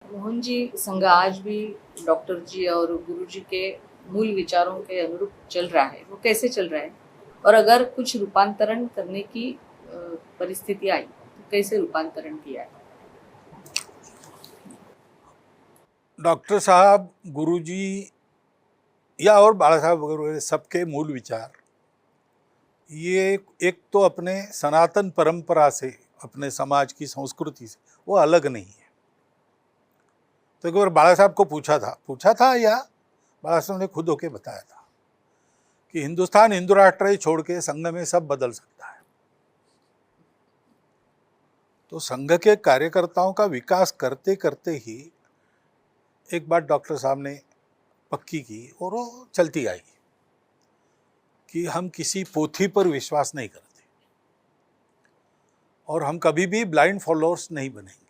मोहन जी, संघ आज भी डॉक्टर जी और गुरु जी के मूल विचारों के अनुरूप चल रहा है, वो कैसे चल रहा है? और अगर कुछ रूपांतरण करने की परिस्थिति आई तो कैसे रूपांतरण किया है? डॉक्टर साहब, गुरुजी या और बाला साहब वगैरह सबके मूल विचार ये एक तो अपने सनातन परंपरा से, अपने समाज की संस्कृति से वो अलग नहीं है। तो एक बार बाला साहब को पूछा था या बाला साहब ने खुद होके बताया था कि हिंदुस्तान हिंदू राष्ट्र ही छोड़ के संघ में सब बदल सकता है। तो संघ के कार्यकर्ताओं का विकास करते करते ही एक बात डॉक्टर साहब ने पक्की की और वो चलती आई कि हम किसी पोथी पर विश्वास नहीं करते और हम कभी भी ब्लाइंड फॉलोअर्स नहीं बनेंगे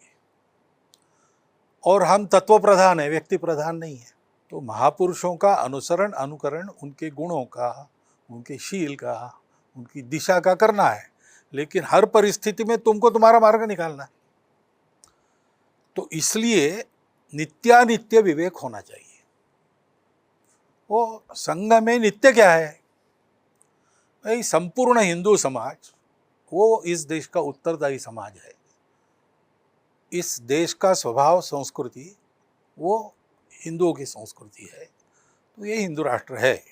और हम तत्व प्रधान है, व्यक्ति प्रधान नहीं है। तो महापुरुषों का अनुसरण अनुकरण, उनके गुणों का, उनके शील का, उनकी दिशा का करना है, लेकिन हर परिस्थिति में तुमको तुम्हारा मार्ग निकालना है। तो इसलिए नित्यानित्य विवेक होना चाहिए। वो संघ में नित्य क्या है भाई? संपूर्ण हिंदू समाज वो इस देश का उत्तरदायी समाज है। इस देश का स्वभाव संस्कृति वो हिंदुओं की संस्कृति है। तो ये हिंदू राष्ट्र है।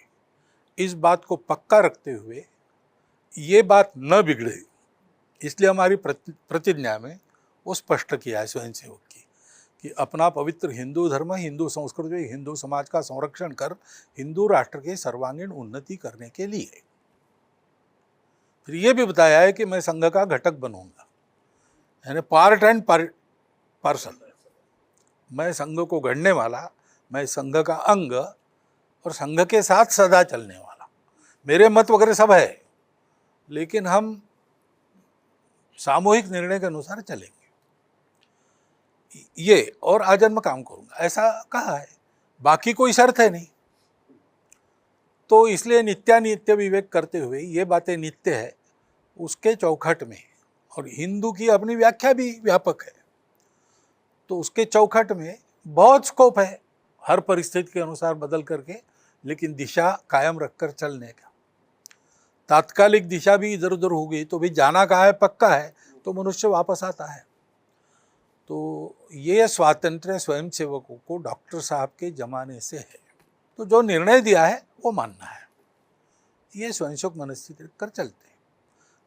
इस बात को पक्का रखते हुए ये बात न बिगड़े, इसलिए हमारी प्रतिज्ञा में वो स्पष्ट किया है स्वयंसेवक की कि अपना पवित्र हिंदू धर्म, हिंदू संस्कृति, हिंदू समाज का संरक्षण कर हिंदू राष्ट्र के सर्वांगीण उन्नति करने के लिए। फिर ये भी बताया है कि मैं संघ का घटक बनूंगा, यानी पार्ट एंड पार्सल। मैं संघ को गढ़ने वाला, मैं संघ का अंग और संघ के साथ सदा चलने वाला। मेरे मत वगैरह सब है, लेकिन हम सामूहिक निर्णय के अनुसार चलेंगे। ये और आजन्म काम करूंगा, ऐसा कहा है। बाकी कोई शर्त है नहीं। तो इसलिए नित्यानित्य विवेक करते हुए ये बातें नित्य है उसके चौखट में, और हिंदू की अपनी व्याख्या भी व्यापक है, तो उसके चौखट में बहुत स्कोप है हर परिस्थिति के अनुसार बदल करके, लेकिन दिशा कायम रखकर चलने का। तात्कालिक दिशा भी इधर उधर हो गई तो भी जाना कहाँ है, पक्का है, तो मनुष्य वापस आता है। तो ये स्वातंत्र्य स्वयंसेवकों को डॉक्टर साहब के जमाने से है। तो जो निर्णय दिया है वो मानना है, ये स्वयंसेवक मनस्थिति कर चलते हैं।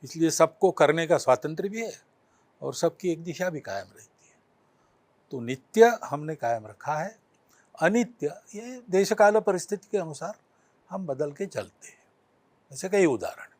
इसलिए सबको करने का स्वातंत्र्य भी है और सबकी एक दिशा भी कायम रहती है। तो नित्य हमने कायम रखा है, अनित्य ये देश काल परिस्थिति के अनुसार हम बदल के चलते हैं। ऐसे कई उदाहरण।